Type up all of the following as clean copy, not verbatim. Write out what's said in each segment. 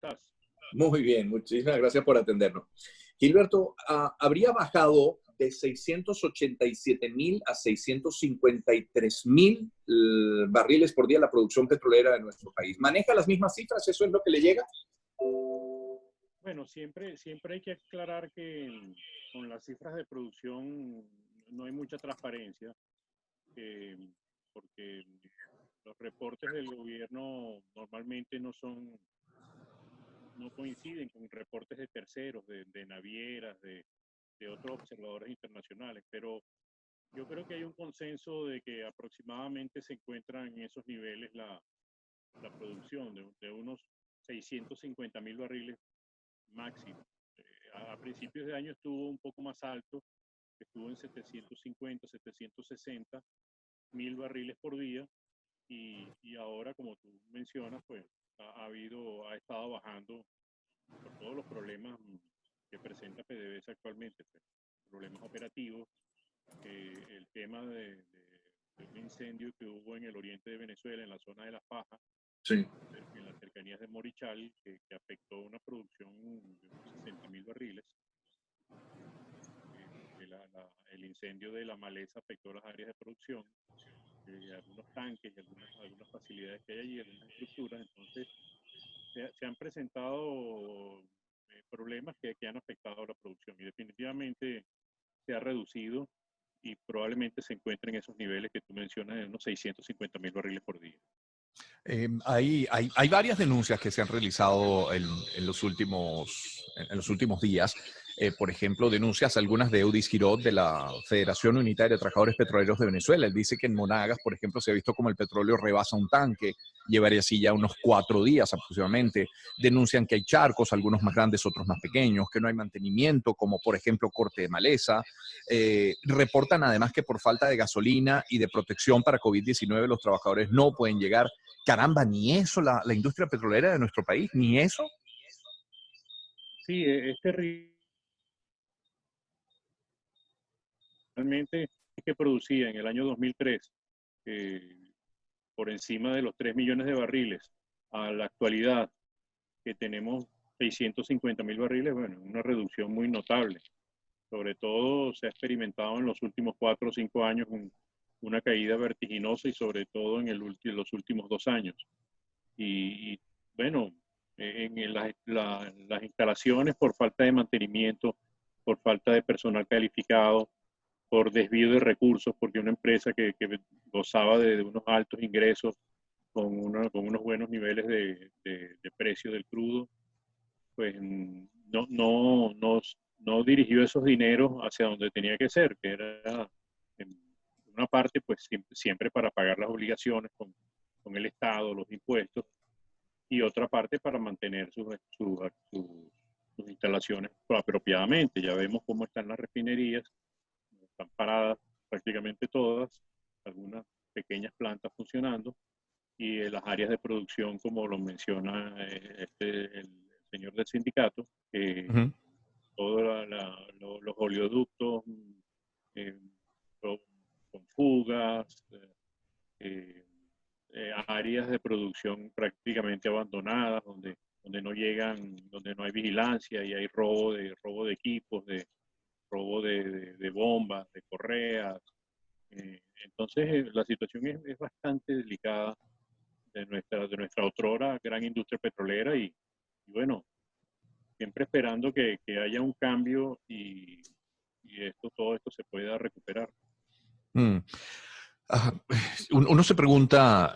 ¿Estás? Muy bien, muchísimas gracias por atendernos. Gilberto, habría bajado de 687.000 a 653.000 barriles por día la producción petrolera de nuestro país. ¿Maneja las mismas cifras? ¿Eso es lo que le llega? Bueno, siempre hay que aclarar que con las cifras de producción no hay mucha transparencia, eh, porque los reportes del gobierno normalmente no coinciden con reportes de terceros, de navieras, de otros observadores internacionales, pero yo creo que hay un consenso de que aproximadamente se encuentra en esos niveles la producción de unos 650.000 barriles máximo. A principios de año estuvo un poco más alto, estuvo en 750, 760.000 barriles por día y ahora, como tú mencionas, pues ha estado bajando por todos los problemas que presenta PDVSA actualmente, pues, problemas operativos, el tema de un incendio que hubo en el oriente de Venezuela, en la zona de La Faja, Sí. en las cercanías de Morichal, que afectó una producción de unos 60.000 barriles. El incendio de la maleza afectó las áreas de producción, algunos tanques y algunas facilidades que hay allí, algunas estructuras. Entonces, se han presentado problemas que han afectado a la producción y definitivamente se ha reducido y probablemente se encuentre en esos niveles que tú mencionas, de unos 650.000 barriles por día. Hay varias denuncias que se han realizado en los últimos días. Por ejemplo, denuncias algunas de Eudis Girot de la Federación Unitaria de Trabajadores Petroleros de Venezuela. Él dice que en Monagas, por ejemplo, se ha visto como el petróleo rebasa un tanque, llevaría así ya unos 4 días aproximadamente. Denuncian que hay charcos, algunos más grandes, otros más pequeños, que no hay mantenimiento, como por ejemplo corte de maleza. Reportan además que por falta de gasolina y de protección para COVID-19 los trabajadores no pueden llegar. Caramba, ni eso, la industria petrolera de nuestro país, ni eso. Sí, es terrible. Realmente es que producía en el año 2003 eh, por encima de los 3 millones de barriles. A la actualidad, que tenemos 650.000 barriles, bueno, una reducción muy notable. Sobre todo se ha experimentado en los últimos 4 o 5 años una caída vertiginosa y sobre todo en los últimos 2 años. Y bueno, las instalaciones por falta de mantenimiento, por falta de personal calificado, por desvío de recursos, porque una empresa que gozaba de unos altos ingresos con unos buenos niveles de precio del crudo, pues no dirigió esos dineros hacia donde tenía que ser, que era en una parte pues siempre para pagar las obligaciones con el Estado, los impuestos, y otra parte para mantener sus instalaciones apropiadamente. Ya vemos cómo están las refinerías, están paradas prácticamente todas, algunas pequeñas plantas funcionando, y las áreas de producción, como lo menciona el señor del sindicato, todos los oleoductos eh, con fugas, áreas de producción prácticamente abandonadas, donde no llegan, donde no hay vigilancia y hay robo de equipos, robo de bombas, de correas. Entonces, la situación es bastante delicada de nuestra otrora gran industria petrolera y bueno, siempre esperando que haya un cambio y todo esto se pueda recuperar. Mm. Uno se pregunta,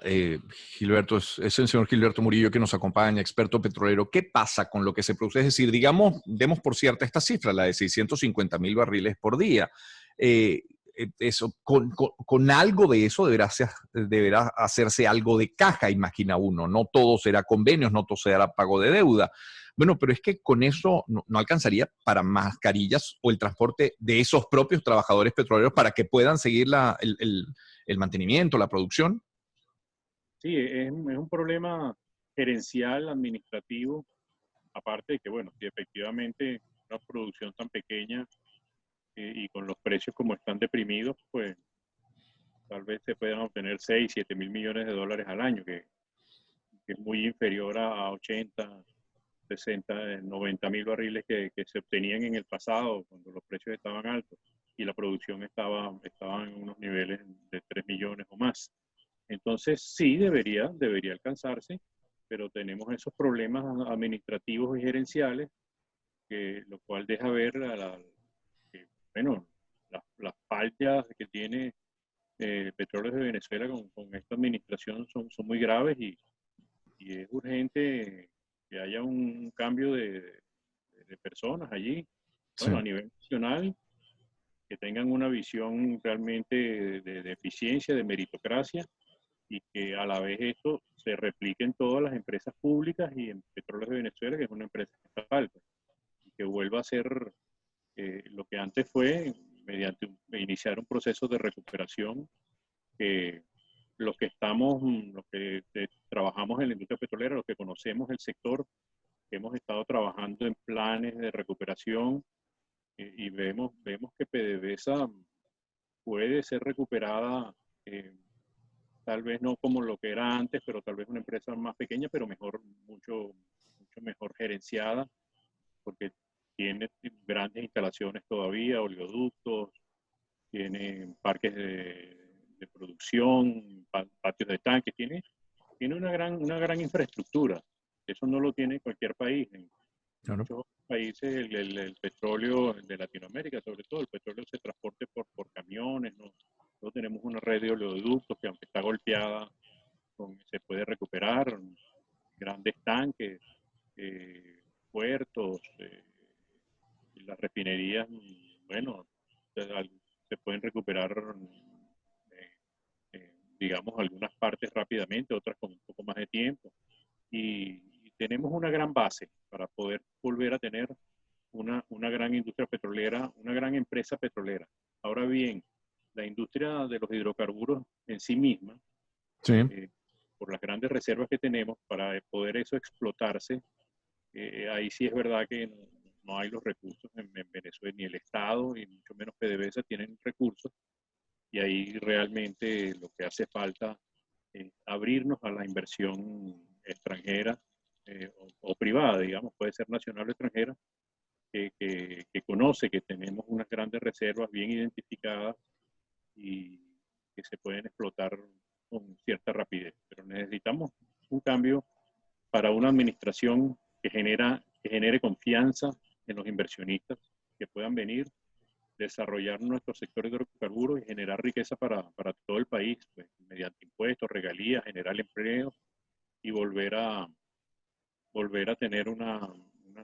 Gilberto, es el señor Gilberto Murillo que nos acompaña, experto petrolero, ¿qué pasa con lo que se produce? Es decir, digamos, demos por cierta esta cifra, la de 650.000 barriles por día. Eso, con algo de eso deberá hacerse algo de caja, imagina uno. No todo será convenios, no todo será pago de deuda. Bueno, pero es que con eso no alcanzaría para mascarillas o el transporte de esos propios trabajadores petroleros para que puedan seguir el mantenimiento, la producción. Sí, es un problema gerencial, administrativo, aparte de que, bueno, si efectivamente una producción tan pequeña y con los precios como están deprimidos, pues tal vez se puedan obtener 6, 7 mil millones de dólares al año, que es muy inferior a 80, 60, 90.000 barriles que se obtenían en el pasado, cuando los precios estaban altos y la producción estaba en unos niveles de 3 millones o más. Entonces, sí, debería alcanzarse, pero tenemos esos problemas administrativos y gerenciales, lo cual deja ver que, bueno, las fallas que tiene Petróleos de Venezuela con esta administración son muy graves y es urgente que haya un cambio de personas allí, Sí. bueno, a nivel nacional, que tengan una visión realmente de eficiencia, de meritocracia, y que a la vez esto se replique en todas las empresas públicas y en Petróleos de Venezuela, que es una empresa estatal, y que vuelva a ser lo que antes fue, mediante iniciar un proceso de recuperación, que los que trabajamos en la industria petrolera, los que conocemos el sector, que hemos estado trabajando en planes de recuperación, y vemos que PDVSA puede ser recuperada, tal vez no como lo que era antes, pero tal vez una empresa más pequeña, pero mucho mejor gerenciada, porque tiene grandes instalaciones todavía, oleoductos, tiene parques de producción, patios de tanques, tiene una gran infraestructura. Eso no lo tiene cualquier país. En Claro. muchos países el petróleo de Latinoamérica, sobre todo, el petróleo se transporte por camiones, ¿no? Nosotros tenemos una red de oleoductos que, aunque está golpeada, se puede recuperar, grandes tanques, puertos, las refinerías, bueno, se pueden recuperar, digamos, algunas partes rápidamente, otras con un poco más de tiempo. Y tenemos una gran base para poder volver a tener una gran industria petrolera, una gran empresa petrolera. Ahora bien, la industria de los hidrocarburos en sí misma, Sí. por las grandes reservas que tenemos, para poder eso explotarse, ahí sí es verdad que no hay los recursos en Venezuela, ni el Estado, y mucho menos PDVSA tienen recursos, y ahí realmente lo que hace falta es abrirnos a la inversión extranjera, o privada, digamos, puede ser nacional o extranjera, que conoce que tenemos unas grandes reservas bien identificadas y que se pueden explotar con cierta rapidez. Pero necesitamos un cambio para una administración que genere confianza en los inversionistas, que puedan venir, desarrollar nuestro sector de hidrocarburos y generar riqueza para todo el país, pues, mediante impuestos, regalías, generar empleo y volver a tener una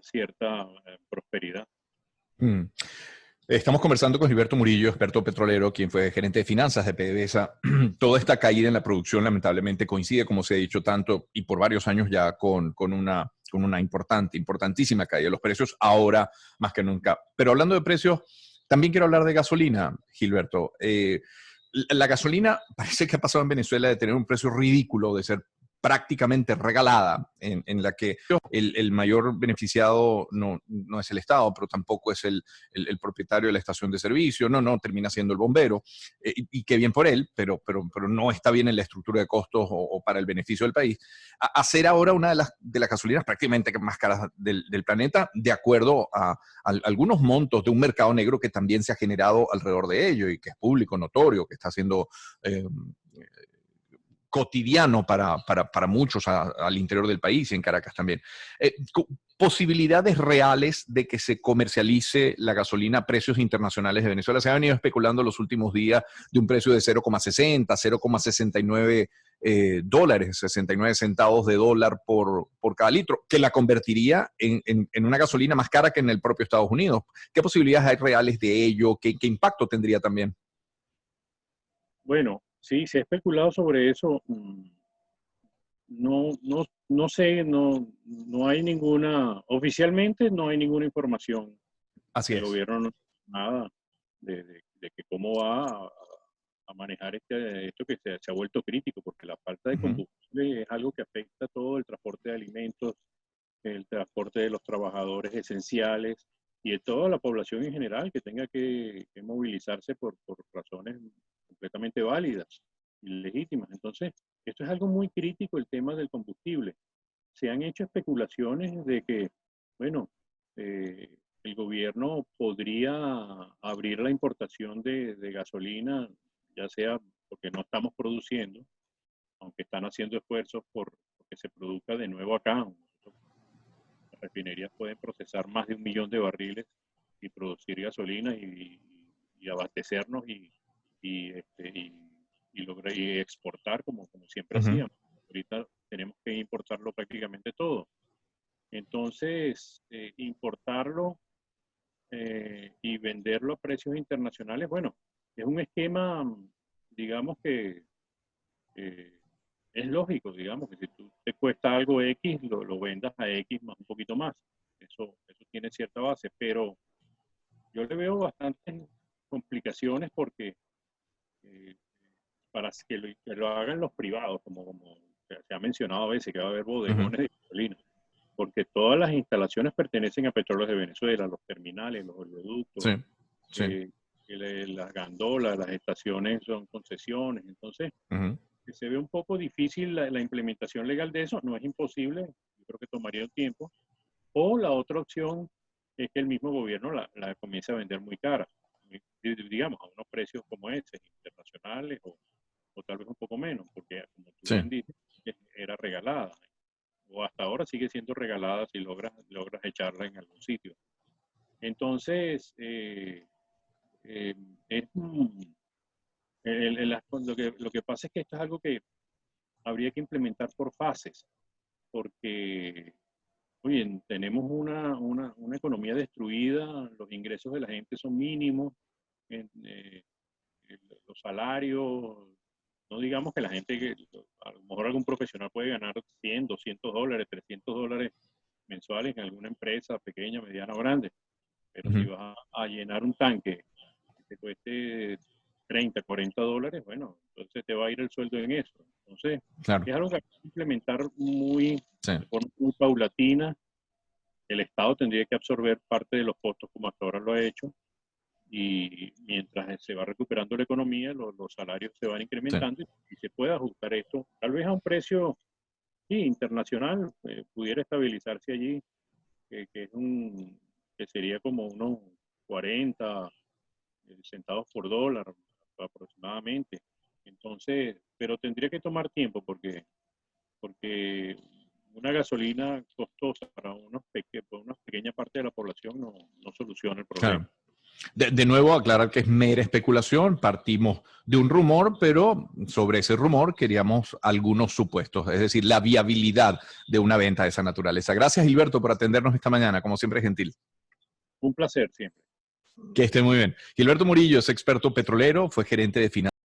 cierta prosperidad. Mm. Estamos conversando con Gilberto Murillo, experto petrolero, quien fue gerente de finanzas de PDVSA. Toda esta caída en la producción lamentablemente coincide, como se ha dicho tanto, y por varios años ya con una importantísima caída de los precios, ahora más que nunca. Pero hablando de precios, también quiero hablar de gasolina, Gilberto. La gasolina parece que ha pasado en Venezuela de tener un precio ridículo, de ser prácticamente regalada, en la que el mayor beneficiado no es el Estado, pero tampoco es el propietario de la estación de servicio, no, termina siendo el bombero, y qué bien por él, pero no está bien en la estructura de costos o para el beneficio del país. Hacer ahora una de las gasolinas prácticamente más caras del planeta, de acuerdo a algunos montos de un mercado negro que también se ha generado alrededor de ello y que es público, notorio, que está siendo cotidiano para muchos al interior del país y en Caracas también. Posibilidades reales de que se comercialice la gasolina a precios internacionales de Venezuela. Se ha venido especulando los últimos días de un precio de 0,60, 0,69 dólares, 69 centavos de dólar por cada litro, que la convertiría en una gasolina más cara que en el propio Estados Unidos. ¿Qué posibilidades hay reales de ello? ¿Qué impacto tendría también? Bueno, sí, se ha especulado sobre eso. No sé, no hay oficialmente no hay ninguna información Así del es. gobierno, nada de que cómo va a manejar esto que se ha vuelto crítico, porque la falta de Uh-huh. combustible es algo que afecta todo el transporte de alimentos, el transporte de los trabajadores esenciales y de toda la población en general que tenga que movilizarse por razones completamente válidas y legítimas. Entonces, esto es algo muy crítico, el tema del combustible. se han hecho especulaciones de que, bueno, el gobierno podría abrir la importación de gasolina, ya sea porque no estamos produciendo, aunque están haciendo esfuerzos por que se produzca de nuevo acá. Las refinerías pueden procesar más de 1 millón de barriles y producir gasolina y abastecernos lograr y exportar como siempre hacíamos. Ahorita tenemos que importarlo prácticamente todo. Entonces, importarlo y venderlo a precios internacionales, bueno, es un esquema, digamos que es lógico, digamos, que si tú te cuesta algo X, lo vendas a X más un poquito más. Eso tiene cierta base, pero yo le veo bastantes complicaciones porque para que lo hagan los privados, como se ha mencionado a veces, que va a haber bodegones de gasolina, porque todas las instalaciones pertenecen a Petróleos de Venezuela, los terminales, los oleoductos, las gandolas, las estaciones son concesiones, entonces se ve un poco difícil la implementación legal de eso, no es imposible, yo creo que tomaría un tiempo, o la otra opción es que el mismo gobierno la comience a vender muy cara, digamos, a unos precios como este, internacionales o tal vez un poco menos, porque como tú bien dices, era regalada, o hasta ahora sigue siendo regalada si logras echarla en algún sitio. Entonces, lo que pasa es que esto es algo que habría que implementar por fases, porque, oye, tenemos una economía destruida, los ingresos de la gente son mínimos, los salarios, no digamos que la gente, a lo mejor algún profesional puede ganar 100, 200 dólares, 300 dólares mensuales en alguna empresa pequeña, mediana o grande, pero si vas a llenar un tanque que te cueste 30, 40 dólares, bueno, entonces te va a ir el sueldo en eso. Entonces, es algo que hay que implementar de forma muy paulatina. El Estado tendría que absorber parte de los costos como hasta ahora lo ha hecho, y mientras se va recuperando la economía, los salarios se van incrementando y se puede ajustar esto, tal vez a un precio internacional, pudiera estabilizarse allí, que sería como unos 40 centavos por dólar aproximadamente. Entonces, pero tendría que tomar tiempo porque una gasolina costosa para una pequeña parte de la población no soluciona el problema. Claro. De nuevo, aclarar que es mera especulación, partimos de un rumor, pero sobre ese rumor queríamos algunos supuestos, es decir, la viabilidad de una venta de esa naturaleza. Gracias, Gilberto, por atendernos esta mañana, como siempre gentil. Un placer siempre. Que esté muy bien. Gilberto Murillo es experto petrolero, fue gerente de finanzas